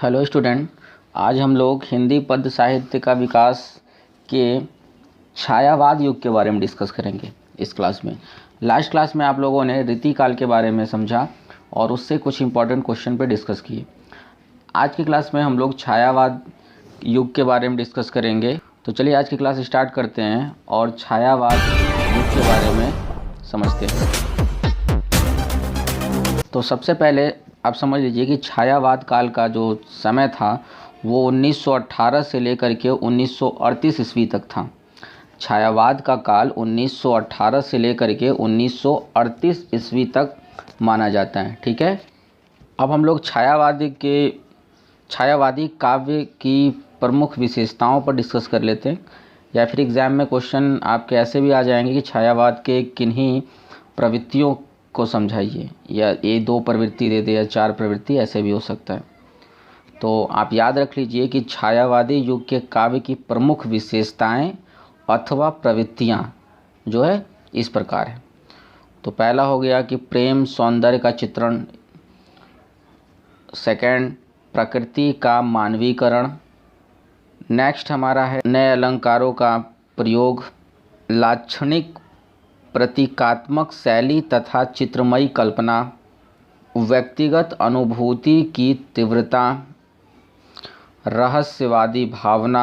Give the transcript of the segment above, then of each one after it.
Hello student, आज हम लोग हिंदी पद्य साहित्य का विकास के छायावाद युग के बारे में डिस्कस करेंगे इस क्लास में। लास्ट क्लास में आप लोगों ने रीतिकाल के बारे में समझा और उससे कुछ इम्पोर्टेंट क्वेश्चन पे डिस्कस किए। आज की क्लास में हम लोग छायावाद युग के बारे में डिस्कस करेंगे। तो चलिए आज की क्लास स्टार्ट करते हैं और छायावाद युग के बारे में समझते हैं। तो सबसे पहले आप समझ लीजिए कि छायावाद काल का जो समय था वो 1918 से लेकर के 1938 ईस्वी तक था। छायावाद का काल 1918 से लेकर के 1938 ईस्वी तक माना जाता है। ठीक है, अब हम लोग छायावादी काव्य की प्रमुख विशेषताओं पर डिस्कस कर लेते हैं, या फिर एग्ज़ाम में क्वेश्चन आपके ऐसे भी आ जाएंगे कि छायावाद के किन्हीं प्रवृत्तियों को समझाइए, या ये 2 प्रवृत्ति दे दे या 4 प्रवृत्ति, ऐसे भी हो सकता है। तो आप याद रख लीजिए कि छायावादी युग के काव्य की प्रमुख विशेषताएं अथवा प्रवृत्तियां जो है इस प्रकार है। तो पहला हो गया कि प्रेम सौंदर्य का चित्रण, सेकंड प्रकृति का मानवीकरण, नेक्स्ट हमारा है नए अलंकारों का प्रयोग, लाक्षणिक प्रतीकात्मक शैली तथा चित्रमयी कल्पना, व्यक्तिगत अनुभूति की तीव्रता, रहस्यवादी भावना,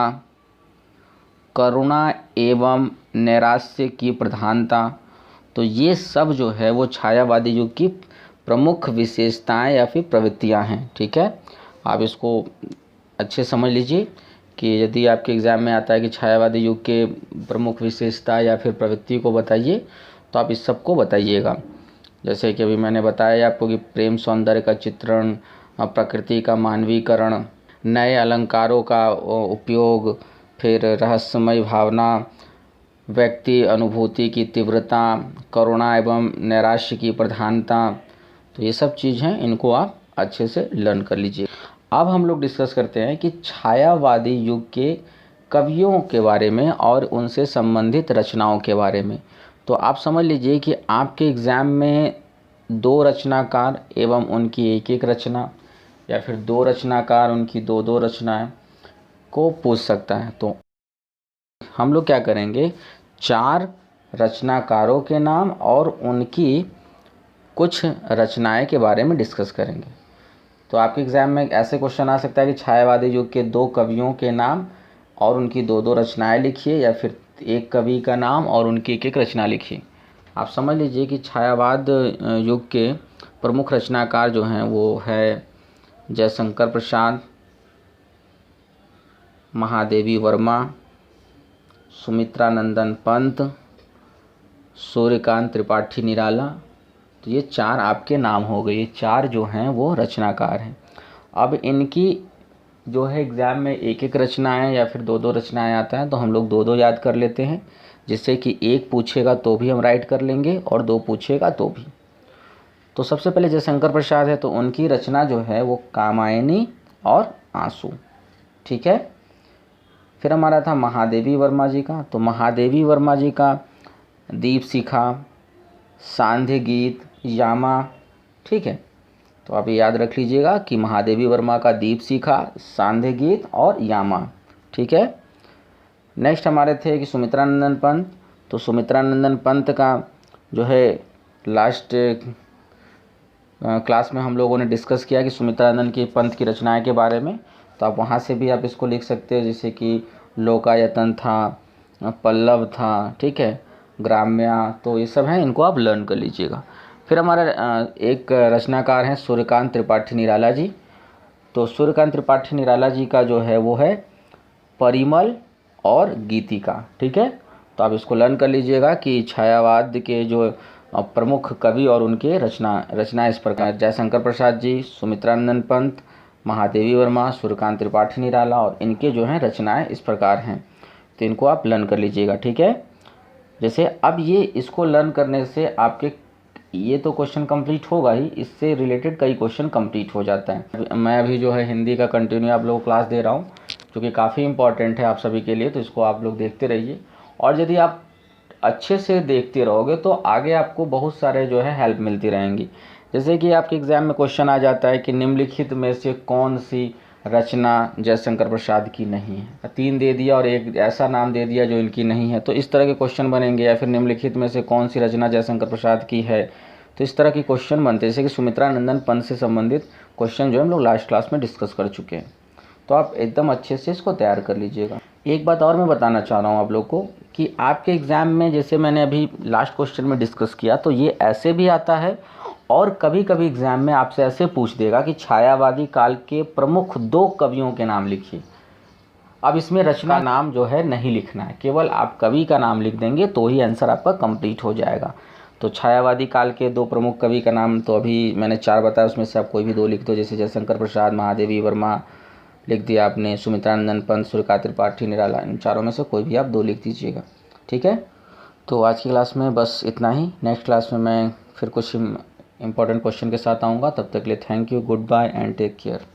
करुणा एवं नैराश्य की प्रधानता। तो ये सब जो है वो छायावादी युग की प्रमुख विशेषताएं या फिर प्रवृत्तियां हैं। ठीक है, आप इसको अच्छे समझ लीजिए कि यदि आपके एग्ज़ाम में आता है कि छायावादी युग के प्रमुख विशेषता या फिर प्रवृत्ति को बताइए, तो आप इस सब को बताइएगा। जैसे कि अभी मैंने बताया आपको कि प्रेम सौंदर्य का चित्रण, प्रकृति का मानवीकरण, नए अलंकारों का उपयोग, फिर रहस्यमय भावना, व्यक्ति अनुभूति की तीव्रता, करुणा एवं नैराश्य की प्रधानता। तो ये सब चीज़ हैं, इनको आप अच्छे से लर्न कर लीजिए। अब हम लोग डिस्कस करते हैं कि छायावादी युग के कवियों के बारे में और उनसे संबंधित रचनाओं के बारे में। तो आप समझ लीजिए कि आपके एग्ज़ाम में 2 रचनाकार एवं उनकी एक रचना, या फिर 2 रचनाकार उनकी 2 रचनाएं को पूछ सकता है। तो हम लोग क्या करेंगे, 4 रचनाकारों के नाम और उनकी कुछ रचनाएं के बारे में डिस्कस करेंगे। तो आपके एग्ज़ाम में ऐसे क्वेश्चन आ सकता है कि छायावादी युग के 2 कवियों के नाम और उनकी 2 रचनाएं लिखिए, या फिर एक कवि का नाम और उनकी एक रचना लिखिए। आप समझ लीजिए कि छायावाद युग के प्रमुख रचनाकार जो हैं वो है जयशंकर प्रसाद, महादेवी वर्मा, सुमित्रा नंदन पंत, सूर्यकांत त्रिपाठी निराला। तो ये 4 आपके नाम हो गए। ये 4 जो हैं वो रचनाकार हैं। अब इनकी जो है एग्ज़ाम में एक रचनाएं या फिर 2 रचनाएं आता है, तो हम लोग 2 याद कर लेते हैं, जिससे कि 1 पूछेगा तो भी हम राइट कर लेंगे और 2 पूछेगा तो भी। तो सबसे पहले जयशंकर प्रसाद है, तो उनकी रचना जो है वो कामायनी और आंसू। ठीक है, फिर हमारा था महादेवी वर्मा जी का। तो महादेवी वर्मा जी का दीपशिखा, सांध्य गीत, यामा। ठीक है, तो आप ये याद रख लीजिएगा कि महादेवी वर्मा का दीपशिखा, सांध्य गीत और यामा। ठीक है, नेक्स्ट हमारे थे कि सुमित्रा नंदन पंत। तो सुमित्रा नंदन पंत का जो है लास्ट क्लास में हम लोगों ने डिस्कस किया कि सुमित्रा नंदन की पंत की रचनाएं के बारे में। तो आप वहाँ से भी आप इसको लिख सकते हैं, जैसे कि लोकायतन था, पल्लव था, ठीक है, ग्राम्या। तो ये सब हैं, इनको आप लर्न कर लीजिएगा। फिर हमारा एक रचनाकार हैं सूर्यकांत त्रिपाठी निराला जी। तो सूर्यकांत त्रिपाठी निराला जी का जो है वो है परिमल और गीतिका। ठीक है, तो आप इसको लर्न कर लीजिएगा कि छायावाद के जो प्रमुख कवि और उनके रचना इस प्रकार, जयशंकर प्रसाद जी, सुमित्रा नंदन पंत, महादेवी वर्मा, सूर्यकांत त्रिपाठी निराला, और इनके जो हैं रचनाएं इस प्रकार हैं। तो इनको आप लर्न कर लीजिएगा। ठीक है, जैसे अब ये इसको लर्न करने से आपके ये तो क्वेश्चन कंप्लीट होगा ही, इससे रिलेटेड कई क्वेश्चन कंप्लीट हो जाता है। मैं अभी जो है हिंदी का कंटिन्यू आप लोगों को क्लास दे रहा हूँ, जो कि काफ़ी इंपॉर्टेंट है आप सभी के लिए। तो इसको आप लोग देखते रहिए, और यदि आप अच्छे से देखते रहोगे तो आगे आपको बहुत सारे जो है हेल्प मिलती रहेंगी। जैसे कि आपके एग्ज़ाम में क्वेश्चन आ जाता है कि निम्नलिखित में से कौन सी रचना जयशंकर प्रसाद की नहीं है। 3 दे दिया और एक ऐसा नाम दे दिया जो इनकी नहीं है, तो इस तरह के क्वेश्चन बनेंगे। या फिर निम्नलिखित में से कौन सी रचना जयशंकर प्रसाद की है, तो इस तरह के क्वेश्चन बनते हैं। जैसे कि सुमित्रा नंदन पंत से संबंधित क्वेश्चन जो है हम लोग लास्ट क्लास में डिस्कस कर चुके हैं, तो आप एकदम अच्छे से इसको तैयार कर लीजिएगा। एक बात और मैं बताना चाह रहा हूँ आप लोग को कि आपके एग्ज़ाम में, जैसे मैंने अभी लास्ट क्वेश्चन में डिस्कस किया, तो ये ऐसे भी आता है और कभी कभी एग्ज़ाम में आपसे ऐसे पूछ देगा कि छायावादी काल के प्रमुख 2 कवियों के नाम लिखिए। अब इसमें रचना नाम जो है नहीं लिखना है, केवल आप कवि का नाम लिख देंगे तो ही आंसर आपका कंप्लीट हो जाएगा। तो छायावादी काल के 2 प्रमुख कवि का नाम तो अभी मैंने 4 बताया, उसमें से आप कोई भी 2 लिख दो। जैसे जयशंकर प्रसाद, महादेवी वर्मा लिख दिया आपने, सुमित्रा नंदन पंत, सूर्यकांत त्रिपाठी, निराला, इन चारों में से कोई भी आप 2 लिख दीजिएगा। ठीक है, तो आज की क्लास में बस इतना ही। नेक्स्ट क्लास में मैं फिर कुछ इंपॉर्टेंट क्वेश्चन के साथ आऊँगा। तब तक के लिए thank you, goodbye and take care.